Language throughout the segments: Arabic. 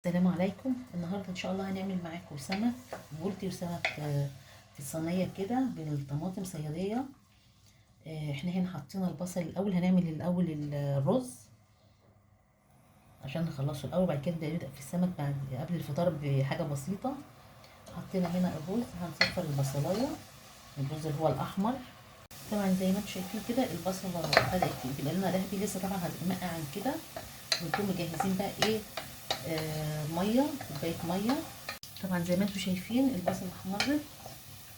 السلام عليكم. النهارده ان شاء الله هنعمل معاكم سمك بولتي وسمك في الصينيه كده بالطماطم صياديه. احنا هنا حطينا البصل الاول. هنعمل الاول الرز عشان نخلصه الاول، بعد كده نبدا في السمك بعد قبل الفطار بحاجه بسيطه. حطينا هنا الرز، هنصفر البصلايه، الرز اللي هو الاحمر. طبعا زي ما انتم شايفين كده البصله بدات تبقى لونها ذهبي، لسه طبعا هتغمق عن كده. ونكون مجهزين بقى ايه، ميه، كوبايه ميه. طبعا زي ما انتم شايفين البصل احمرت،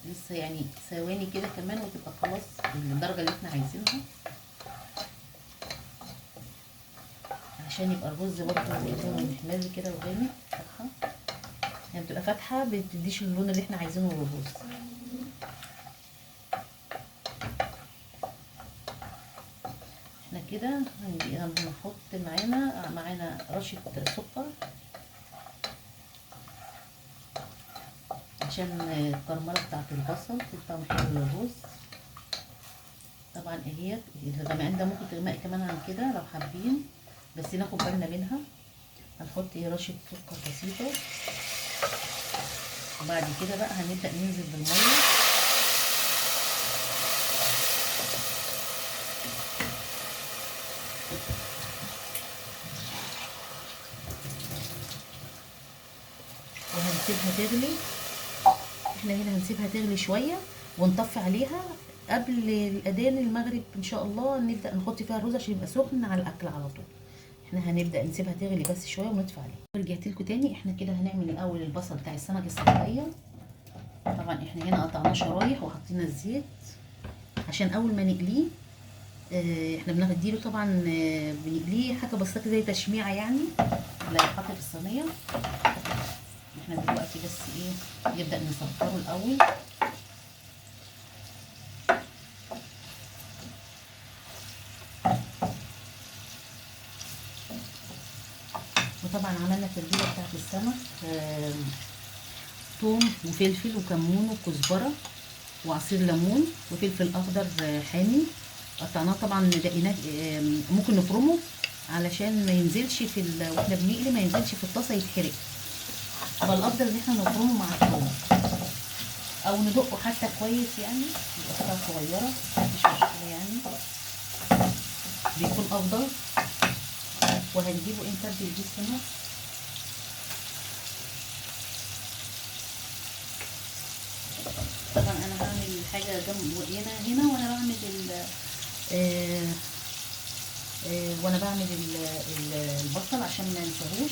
لسه يعني ثواني كده كمان وتبقى خلاص الدرجه اللي احنا عايزينها، عشان يبقى الرز برضه لونه محمر كده وغامق فاتحه. يعني بتبقى فاتحه بتديش اللون اللي احنا عايزينه للرز. احنا كده هنحط معانا رشه سكر عشان الكرمله بتاعت البصل تبقى حلوه للرز. طبعا اهيت الغمقان ده ممكن تغمقي كمان عن كده لو حابين، بس ناخد بالنا منها. هنحط رشه سكر بسيطه، وبعد كده بقى هنبدا ننزل بالميه. وهنسيبها تغلي. احنا هنا هنسيبها تغلي شويه ونطفي عليها قبل الاذان المغرب ان شاء الله. نبدا نحط فيها الرز عشان يبقى سخن على الاكل على طول. احنا هنبدا نسيبها تغلي بس شويه ونطفي عليها. رجعت لكم تاني. احنا كده هنعمل الاول البصل بتاع السمك الصغيريه. طبعا احنا هنا قطعناه شرايح وحطينا الزيت عشان اول ما نقليه. احنا بنديله طبعا، بنقليه حاجه بسيطه زي تشميعه يعني اللي هيتحط في الصينيه. احنا دلوقتي بس ايه، نبدا نصفره الاول. وطبعا عملنا التتبيله بتاعت السمك، ثوم وفلفل وكمون وكزبره وعصير ليمون وفلفل اخضر حامي. قطعناه طبعا دقيناه، ممكن نفرمه علشان ما ينزلش واحنا بنقلي ما ينزلش في الطاسه يتحرق. فالافضل ان احنا نفرمه مع الثوم او ندقه حتى كويس، يعني يبقى قطع صغيره مفيش مشكله يعني، بيكون افضل. وهنجيبه امتى بيه السمك. طبعا انا هعمل حاجه جنب هنا وانا بعمل البصل عشان ما ننساهوش.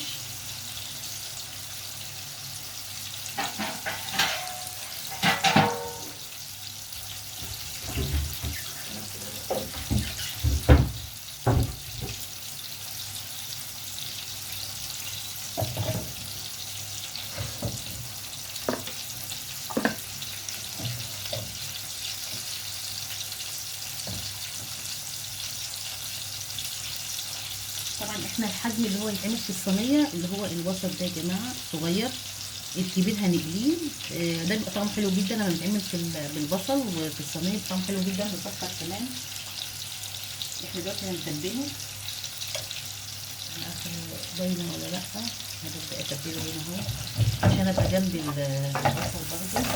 طبعا احنا الحجم اللي هو يتعمل في الصينيه اللي هو الوسط ده يا جماعه صغير، الكبير هنقليه. ده بيبقى طعمه حلو جدا لما بيتعمل بالبصل وفي الصينيه بيبقى طعمه حلو جدا بيسكر كمان. احنا دلوقتي هنتبله، عارفه باينه ولا لا. هنبدا اتبله هنا اهو عشان ابقى جنب البصل برده.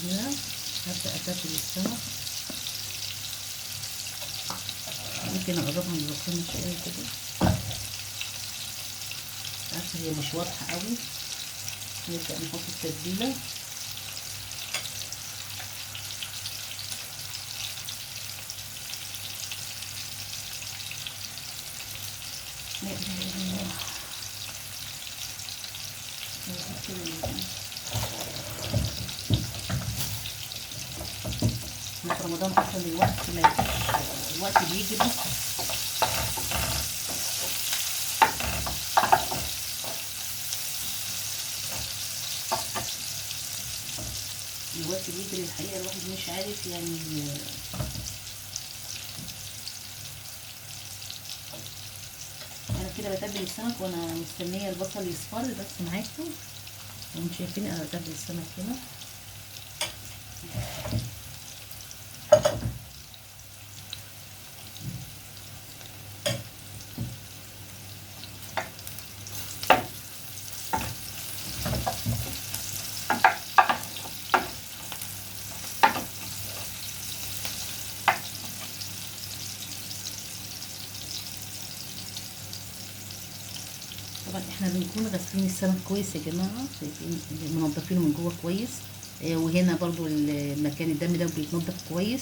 هنا هبدا اتبل السمك. ممكن اقربها من الرخام شويه كده، عارفه هي مش واضحه قوي. نبدا نحط التتبيله. في رمضان اصلا الوقت بيجري. الوقت بيجري الحقيقه، الواحد مش عارف يعني. انا كده بتبل السمك وانا مستنيه البصل يصفر بس معاكم. وانتم شايفين انا بتبل السمك هنا. نكون غاسلين السمك كويس يا جماعه، شايفين منضفينه من جوه كويس. وهنا برضو المكان الدم ده بيتنضف كويس،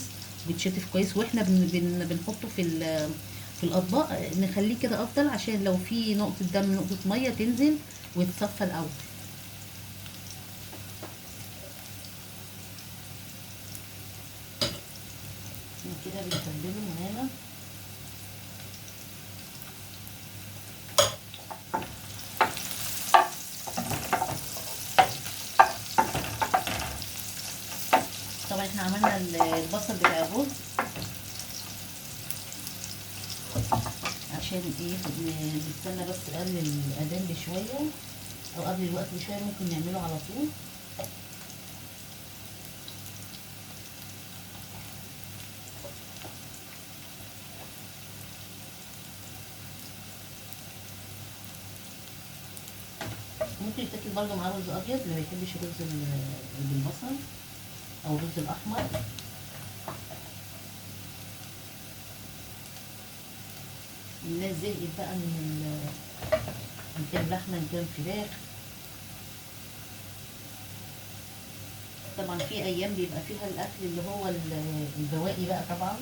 بيتشطف كويس، واحنا بنحطه في الاطباق، نخليه كده افضل، عشان لو في نقطه دم نقطه ميه تنزل ويتصفى الاول. كده بنتبله معانا. طبعا احنا عملنا البصل بتاع الرز، عشان ايه نستنى بس قبل الاذان بشويه او قبل الوقت بشويه، ممكن نعمله على طول. ممكن يتاكل برضه معاه رز ابيض اللي ما بيحبش الرز اللي بالبصل او الرز الاحمر. الناس زهقت بقى من كام لحمه من كام فراخ. طبعا في ايام بيبقى فيها الاكل اللي هو البواقي بقى طبعا،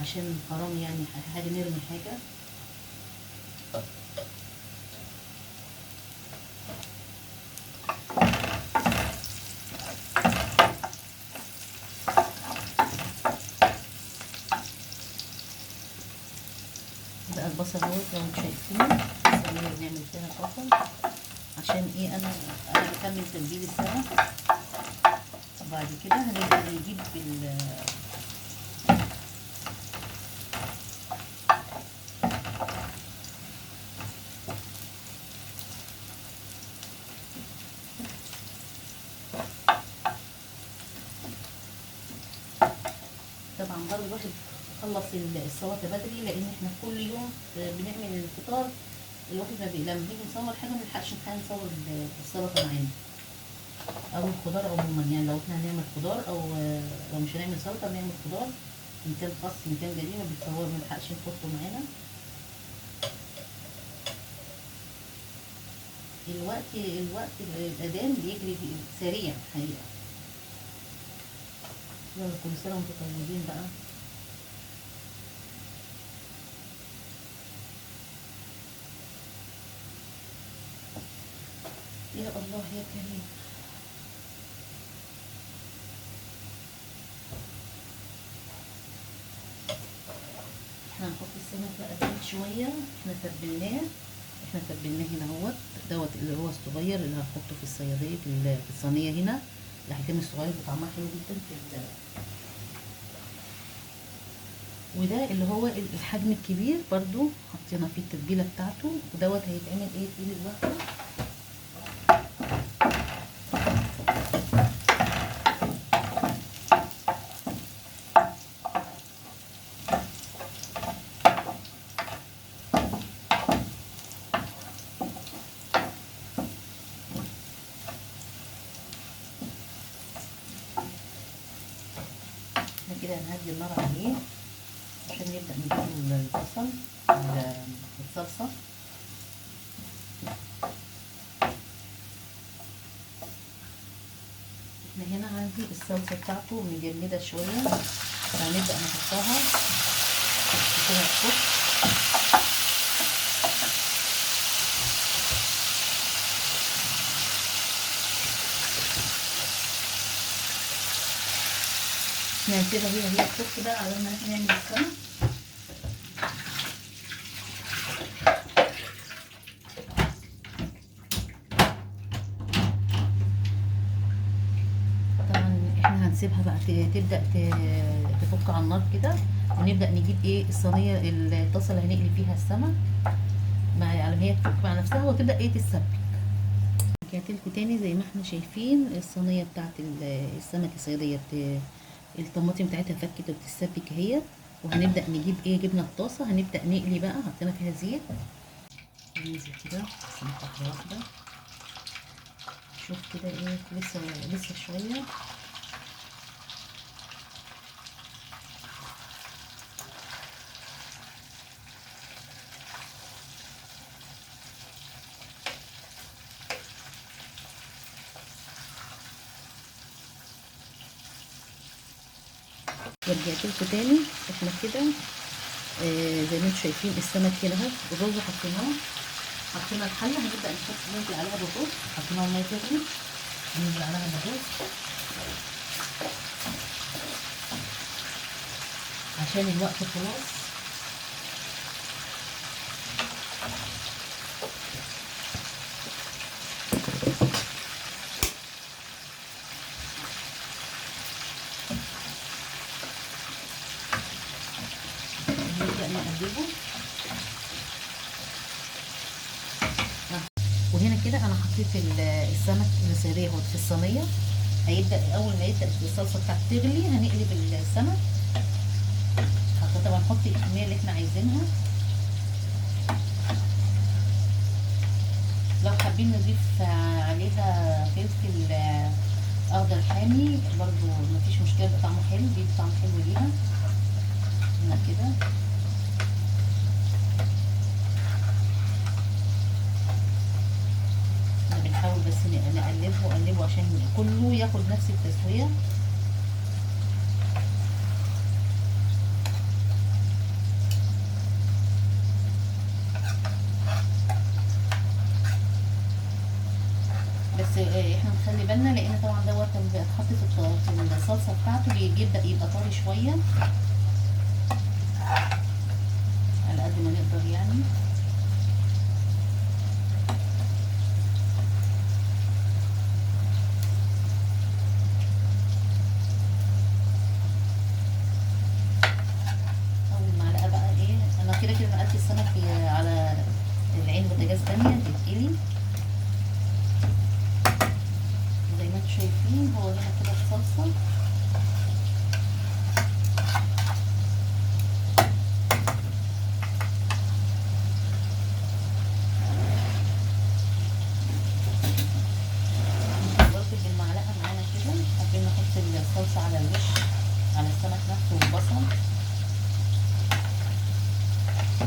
عشان حرام يعني حاجه نرمي حاجه. بقى البصل اهو زي ما انتم شايفين، الصينيه بنعمل فيها البصل عشان ايه، انا بكمل تتبيل السمك. وبعد كده هنبدا نجيب طبعا برضه الواحد يخلص السلطه بدري، لان احنا كل يوم بنعمل الفطار. الواحد ما لما بنيجي نصور حاجه ما بنلحقش نصور السلطه معانا او الخضار عموما. يعني لو احنا هنعمل خضار او لو مش هنعمل سلطه بنعمل خضار، ان كان خس ان كان جريمه بنصور، ما نلحقش نحطه معانا. الوقت الاذان بيجري سريع حقيقه. يلا كل سنه وانتم طيبين بقى. يا الله يا كريم. احنا هنحط السمك بقى بعيد شويه، احنا تبلناه هنا اهوت، دوت اللي هو الصغير اللي هنحطه في الصياديه في الصينيه هنا. الحجم الصغير بطعمها حلو جدا وده اللي هو الحجم الكبير برضو حطينا فيه التتبيله بتاعته، ودوت هيتعمل ايه طول الوقت. احنا كده هنهدي النار عليه عشان نبدأ نجيب البصل الصلصة. احنا هنا عندي الصلصة بتاعته مجمدة شوية، فهنبدأ نحطها كده الصبح. نسيبها هي الصبح بقى على ما نعمل السمك. احنا هنسيبها بقى تبدأ تفك على النار كده، ونبدأ نجيب ايه الصينية الطاسة اللي هنقلي فيها السمك على ما هي تفك مع نفسها وتبدأ ايه تتسبك. رجعت لكم تاني زي ما احنا شايفين الصينية بتاعت السمك الصيادية الطماطم بتاعتها فكت وبتتسبك اهي. وهنبدأ نجيب ايه، جبنا الطاسة هنبدأ نقلي بقى، حطينا فيها زيت ننزل كده بس واحدة واحدة. شوف كده ايه لسه شوية. ورجعت لكم تاني. احنا كده زي ما انتم شايفين السمك هنا اهو. الرز حطيناه، حطينا الحله، هنبدا ننزل عليها بالرز. حطينا الميه تغلي، ننزل عليها بالرز عشان الوقت خلاص. نبدا نقلبه. وهنا كده انا حطيت السمك السريه اهو في الصينيه. هيبدا اول ما يبدا الصلصه بتاعته تغلي هنقلب السمك. طبعا نحط الكميه اللي احنا عايزينها. لو حابين نضيف عليها فلفل اخضر حامي برضو مفيش مشكله، يبقى طعمه حلو، بيدي طعم حلو ليها. هنا كده بنحاول بس نقلبه عشان كله ياخد نفس التسويه. بس احنا نخلي بالنا لان طبعا دوت لما بيتحط في الصلصه بتاعته بيبدا يبقى طري شويه، على قد ما نقدر يعني. اول معلقه بقى ايه، انا كده نقلت السمك على العين بوتاجاز تانية تتقلي زي ما انتم شايفين. هو هنا كده الصلصه. بالمعلقه معانا كده حابين نحط الصلصه على الوش، على السمك نفسه والبصل.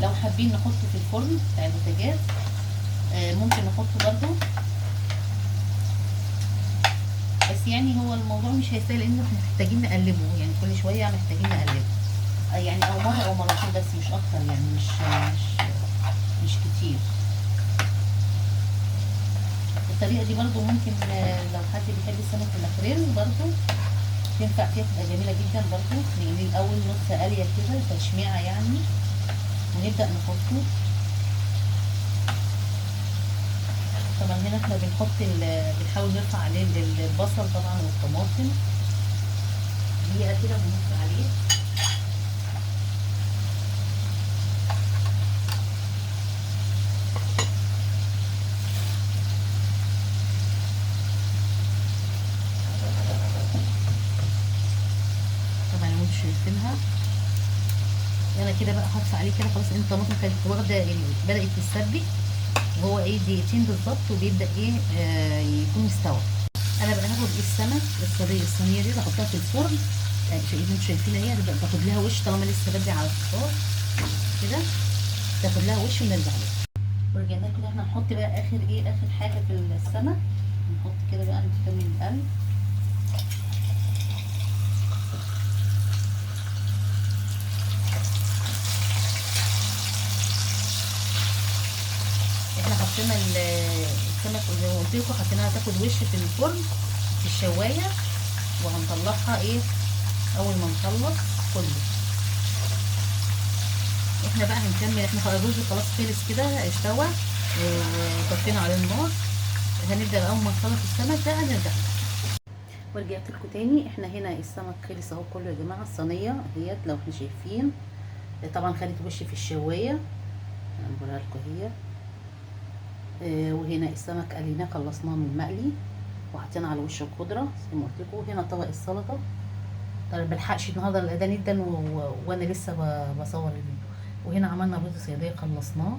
لو حابين نحطه في الفرن بتاع البوتاجاز ممكن نحطه برضو، بس يعني هو الموضوع مش هيستاهل لان احنا محتاجين نقلبه يعني كل شويه، محتاجين نقلبه يعني او مره او مرتين بس مش اكتر يعني، مش كتير. الطريقه دي برضو ممكن لو حد بيحب السمك المخريل برضو تنفع فيها، تبقى جميله جدا برضو. نقليه الاول نص قليه كده تشميعه يعني، ونبدا نحطه. طبعا هنا احنا بنحاول نرفع عليه البصل طبعا والطماطم. دقيقه كده بنحط عليه. طبعا لو انتوا شايفينها انا كده بقى هرفع عليه كده خلاص، ان الطماطم كانت واخده بدات تتسبك، وهو ايه دقيقتين بالظبط وبيبدا ايه يكون استوى. انا بقى هاخد السمك الصينيه دي بحطها في الفرن زي ما انتوا شايفين اهي. هتبقى تاخد لها وش طالما لسه بدري على الفطار كده، تاخد لها وش ونرجع لها. ورجعنا كده احنا نحط بقى اخر حاجه في السمك. نحط كده بقى نكمل القلب. احنا حطينا السمك زي ما قلت لكم، حطيناها تاخد وش في الفرن في الشوايه، وهنطلعها ايه اول ما نخلص كله. احنا بقى هنكمل، احنا الرز خلاص خلص كده استوى وطفينا على النار. هنبدا اول ما نخلص السمك ده هنرجع. ورجعت لكم تاني. احنا هنا السمك خلص اهو كله يا جماعه. الصينيه اهيت لو احنا شايفين طبعا خدت وش في الشوايه، هنقولها لكم اهي. وهنا السمك قليناه خلصناه من المقلي وحطينا على وش الخضره زي ما قلت لكم. هنا طبق السلطه. طيب ملحقش النهارده الاذان جدا وانا لسه بصور الفيديو. وهنا عملنا بيض صياديه خلصناه.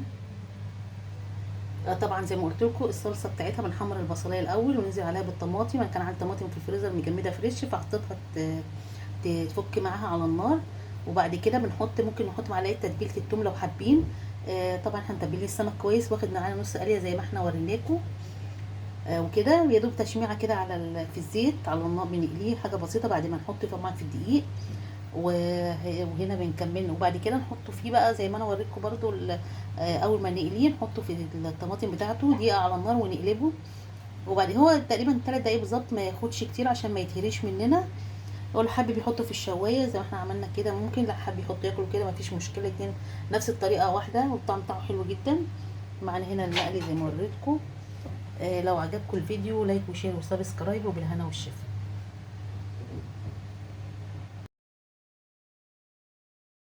طبعا زي ما قلت لكم الصلصه بتاعتها بنحمر البصلايه الاول وننزل عليها بالطماطم. انا كان عندي طماطم في الفريزر مجمده فريش فحطيتها تفك معاها على النار. وبعد كده ممكن نحط معلقه تتبيله الثوم لو حابين. طبعا احنا متبلين السمك كويس، واخد معانا نص قليه زي ما احنا وريناكم. وكده يا دوب تشميعه كده في الزيت على النار، بنقليه حاجه بسيطه بعد ما نحط طبعا في الدقيق. وهنا بنكمل. وبعد كده نحطه فيه بقى زي ما انا وريتكم برضو اول ما نقليه نحطه في الطماطم بتاعته دقيقه على النار ونقلبه. وبعد هو تقريبا 3 دقايق بالظبط، ما ياخدش كتير عشان ما يتهريش مننا. لو اللي حابب يحطه في الشوايه زي ما احنا عملنا كده ممكن، لا حابب يحط ياكله كده ما فيش مشكله، اتنين نفس الطريقه واحده والطعم بتاعه حلو جدا. معانا هنا المقلي زي ما وريتكم. لو عجبكم الفيديو لايك وشير وسبسكرايب، وبالهنا والشفا.